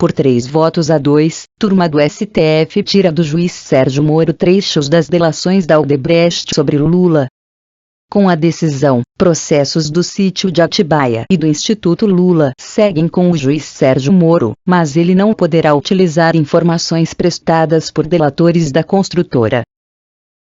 por 3 votos a 2, turma do STF tira do juiz Sérgio Moro trechos das delações da Odebrecht sobre Lula. Com a decisão, processos do sítio de Atibaia e do Instituto Lula seguem com o juiz Sérgio Moro, mas ele não poderá utilizar informações prestadas por delatores da construtora.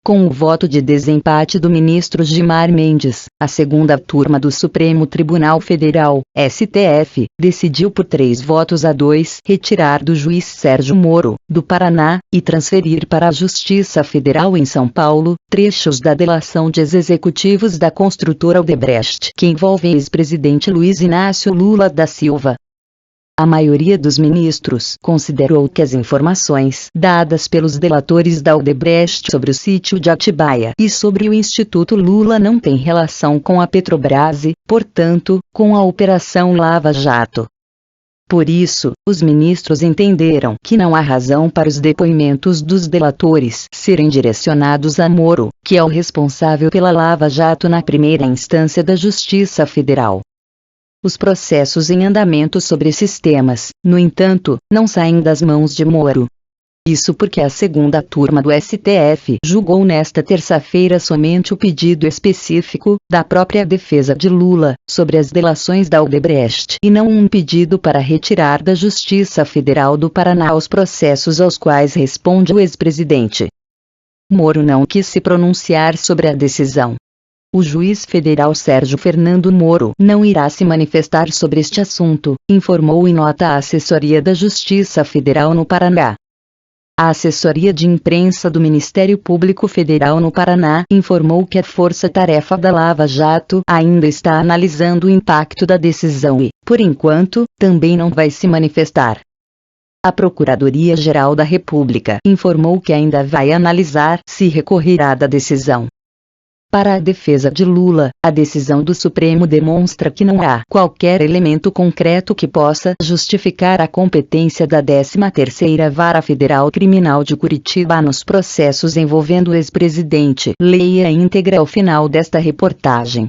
Com o voto de desempate do ministro Gilmar Mendes, a segunda turma do Supremo Tribunal Federal, STF, decidiu por 3 votos a 2 retirar do juiz Sérgio Moro, do Paraná, e transferir para a Justiça Federal em São Paulo, trechos da delação de ex-executivos da construtora Odebrecht que envolvem ex-presidente Luiz Inácio Lula da Silva. A maioria dos ministros considerou que as informações dadas pelos delatores da Odebrecht sobre o sítio de Atibaia e sobre o Instituto Lula não têm relação com a Petrobras e, portanto, com a Operação Lava Jato. Por isso, os ministros entenderam que não há razão para os depoimentos dos delatores serem direcionados a Moro, que é o responsável pela Lava Jato na primeira instância da Justiça Federal. Os processos em andamento sobre esses temas, no entanto, não saem das mãos de Moro. Isso porque a segunda turma do STF julgou nesta terça-feira somente o pedido específico da própria defesa de Lula sobre as delações da Odebrecht e não um pedido para retirar da Justiça Federal do Paraná os processos aos quais responde o ex-presidente. Moro não quis se pronunciar sobre a decisão. O juiz federal Sérgio Fernando Moro não irá se manifestar sobre este assunto, informou em nota a assessoria da Justiça Federal no Paraná. A assessoria de imprensa do Ministério Público Federal no Paraná informou que a força-tarefa da Lava Jato ainda está analisando o impacto da decisão e, por enquanto, também não vai se manifestar. A Procuradoria-Geral da República informou que ainda vai analisar se recorrerá da decisão. Para a defesa de Lula, a decisão do Supremo demonstra que não há qualquer elemento concreto que possa justificar a competência da 13ª Vara Federal Criminal de Curitiba nos processos envolvendo o ex-presidente. Leia a íntegra ao final desta reportagem.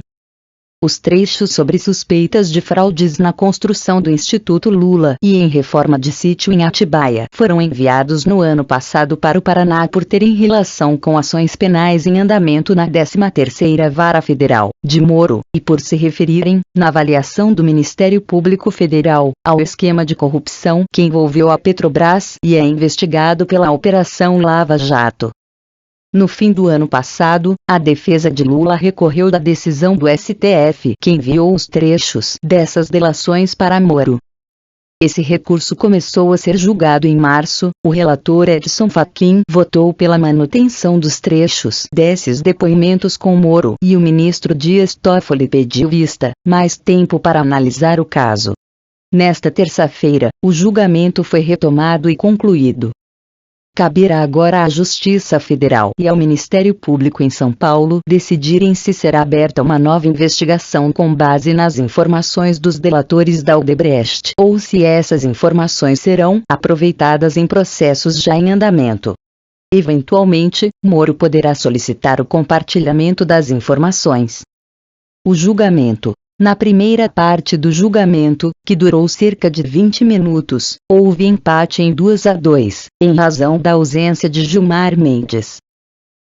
Os trechos sobre suspeitas de fraudes na construção do Instituto Lula e em reforma de sítio em Atibaia foram enviados no ano passado para o Paraná por terem relação com ações penais em andamento na 13ª Vara Federal de Moro, e por se referirem, na avaliação do Ministério Público Federal, ao esquema de corrupção que envolveu a Petrobras e é investigado pela Operação Lava Jato. No fim do ano passado, a defesa de Lula recorreu da decisão do STF, que enviou os trechos dessas delações para Moro. Esse recurso começou a ser julgado em março. O relator Edson Fachin votou pela manutenção dos trechos desses depoimentos com Moro e o ministro Dias Toffoli pediu mais tempo para analisar o caso. Nesta terça-feira, o julgamento foi retomado e concluído. Caberá agora à Justiça Federal e ao Ministério Público em São Paulo decidirem se será aberta uma nova investigação com base nas informações dos delatores da Odebrecht ou se essas informações serão aproveitadas em processos já em andamento. Eventualmente, Moro poderá solicitar o compartilhamento das informações. O julgamento. Na primeira parte do julgamento, que durou cerca de 20 minutos, houve empate em 2-2, em razão da ausência de Gilmar Mendes.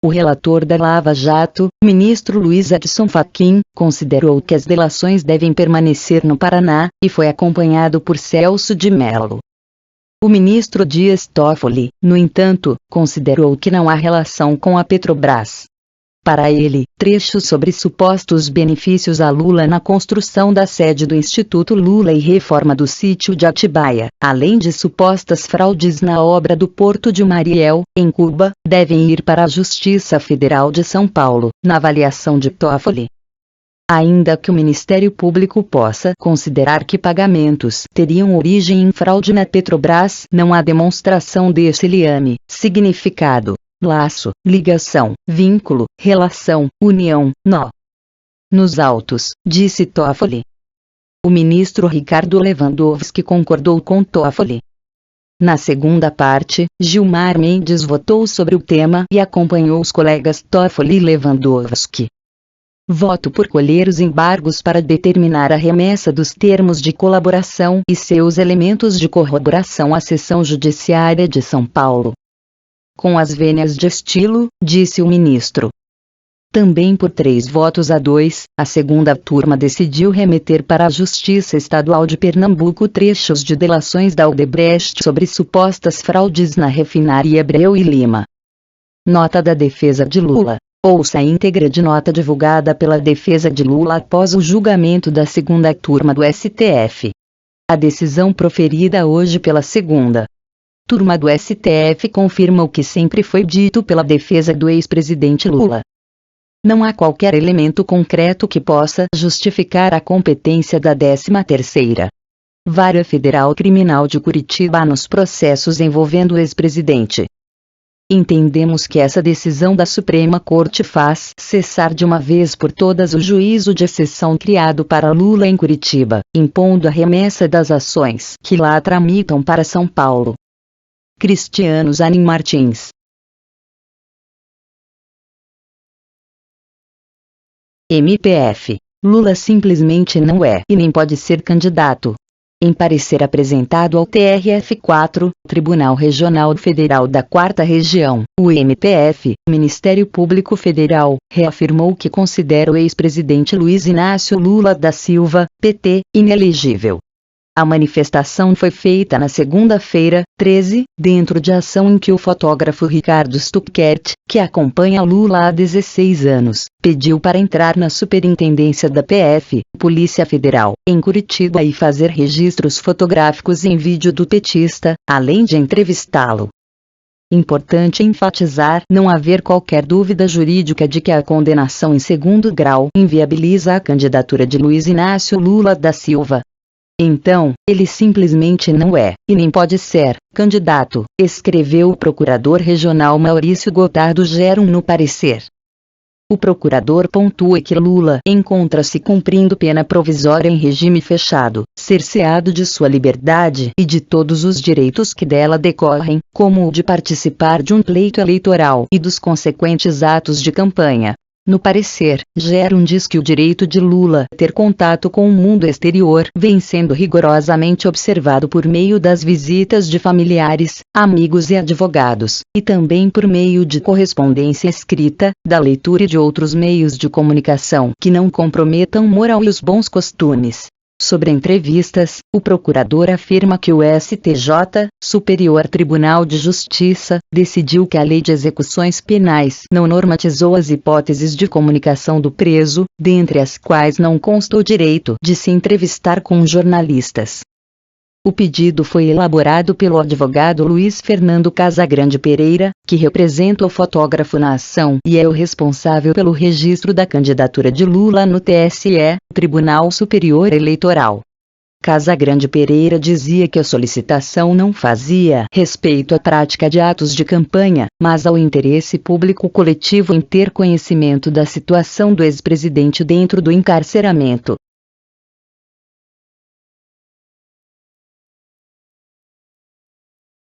O relator da Lava Jato, ministro Luiz Edson Fachin, considerou que as delações devem permanecer no Paraná, e foi acompanhado por Celso de Mello. O ministro Dias Toffoli, no entanto, considerou que não há relação com a Petrobras. Para ele, trechos sobre supostos benefícios a Lula na construção da sede do Instituto Lula e reforma do sítio de Atibaia, além de supostas fraudes na obra do Porto de Mariel, em Cuba, devem ir para a Justiça Federal de São Paulo, na avaliação de Toffoli. Ainda que o Ministério Público possa considerar que pagamentos teriam origem em fraude na Petrobras, não há demonstração desse liame, significado, laço, ligação, vínculo, relação, união, nó. Nos autos, disse Toffoli. O ministro Ricardo Lewandowski concordou com Toffoli. Na segunda parte, Gilmar Mendes votou sobre o tema e acompanhou os colegas Toffoli e Lewandowski. Voto por colher os embargos para determinar a remessa dos termos de colaboração e seus elementos de corroboração à Seção Judiciária de São Paulo. Com as vênias de estilo, disse o ministro. Também por 3 votos a 2, a segunda turma decidiu remeter para a Justiça Estadual de Pernambuco trechos de delações da Odebrecht sobre supostas fraudes na refinaria Abreu e Lima. Nota da defesa de Lula. Ouça a íntegra de nota divulgada pela defesa de Lula após o julgamento da segunda turma do STF. A decisão proferida hoje pela segunda turma do STF confirma o que sempre foi dito pela defesa do ex-presidente Lula. Não há qualquer elemento concreto que possa justificar a competência da 13ª Vara Federal Criminal de Curitiba nos processos envolvendo o ex-presidente. Entendemos que essa decisão da Suprema Corte faz cessar de uma vez por todas o juízo de exceção criado para Lula em Curitiba, impondo a remessa das ações que lá tramitam para São Paulo. Cristiano Zanin Martins. MPF. Lula simplesmente não é e nem pode ser candidato. Em parecer apresentado ao TRF4, Tribunal Regional Federal da 4ª Região, o MPF, Ministério Público Federal, reafirmou que considera o ex-presidente Luiz Inácio Lula da Silva, PT, inelegível. A manifestação foi feita na segunda-feira, 13, dentro de ação em que o fotógrafo Ricardo Stuckert, que acompanha Lula há 16 anos, pediu para entrar na Superintendência da PF, Polícia Federal, em Curitiba e fazer registros fotográficos em vídeo do petista, além de entrevistá-lo. Importante enfatizar não haver qualquer dúvida jurídica de que a condenação em segundo grau inviabiliza a candidatura de Luiz Inácio Lula da Silva. Então, ele simplesmente não é, e nem pode ser, candidato, escreveu o procurador regional Maurício Gotardo Gerum no parecer. O procurador pontua que Lula encontra-se cumprindo pena provisória em regime fechado, cerceado de sua liberdade e de todos os direitos que dela decorrem, como o de participar de um pleito eleitoral e dos consequentes atos de campanha. No parecer, Gerum diz que o direito de Lula ter contato com o mundo exterior vem sendo rigorosamente observado por meio das visitas de familiares, amigos e advogados, e também por meio de correspondência escrita, da leitura e de outros meios de comunicação que não comprometam moral e os bons costumes. Sobre entrevistas, o procurador afirma que o STJ, Superior Tribunal de Justiça, decidiu que a Lei de Execuções Penais não normatizou as hipóteses de comunicação do preso, dentre as quais não consta o direito de se entrevistar com jornalistas. O pedido foi elaborado pelo advogado Luiz Fernando Casagrande Pereira, que representa o fotógrafo na ação e é o responsável pelo registro da candidatura de Lula no TSE, Tribunal Superior Eleitoral. Casagrande Pereira dizia que a solicitação não fazia respeito à prática de atos de campanha, mas ao interesse público coletivo em ter conhecimento da situação do ex-presidente dentro do encarceramento.